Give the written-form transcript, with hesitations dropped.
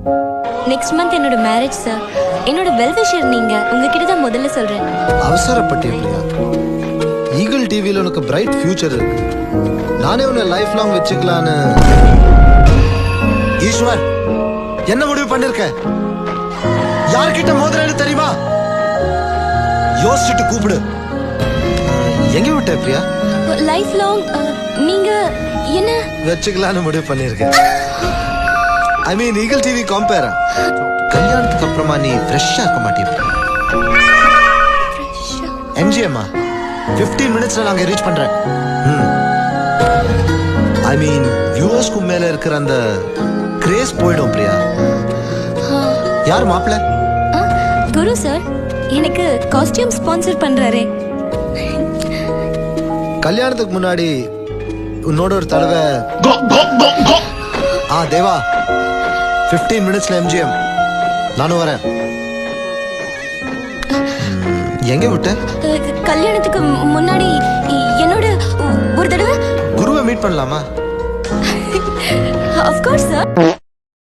Next month என்னோட marriage sir. என்னோட well-wisher நீங்க. உங்ககிட்ட தான் முதல்ல சொல்றேன். அவசரப்பட்டியா பிரியா? ஈகிள் டிவியில் உனக்கு பிரைட் ஃபியூச்சர் இருக்கு. நானே உன்னை லைஃப் லாங் வச்சுக்கலான்னு. ஈஸ்வர், என்ன முடிவு பண்ணிருக்க? யார்கிட்ட மோதுறேன்னு தெரியுமா? யோசிச்சுட்டு கூப்பிடு. எங்க விட்ட பிரியா? லைஃப் லாங் நீங்க என்ன வச்சுக்கலான்னு முடிவு பண்ணிருக்க. ஐ மீன் ஈகிள் டிவி கம்பேரா. கல்யாணத்துக்கு அப்புறமா நீ ஃப்ரெஷ்ஷா இருக்க மாட்டியா? எம்ஜிஎம்மா 15 மினிட்ஸ்ல நாங்க ரீச் பண்றேன். ஐ மீன் வியூவர்ஸ்க்கு மேல இருக்கிற அந்த கிரேஸ் போயிடும் பிரியா. யார் மாப்பிள்ள? குரு சார். எனக்கு காஸ்டியூம் ஸ்பான்சர் பண்றாரே. கல்யாணத்துக்கு முன்னாடி உன்னோட ஒரு தடவை தேவா 15 மினிட்ஸ்ல எம்ஜிஎம். நானும் வரேன். எங்க விட்ட? கல்யாணத்துக்கு முன்னாடி என்னோட ஒரு தடவை குருவை மீட் பண்ணலாமா? Of course sir.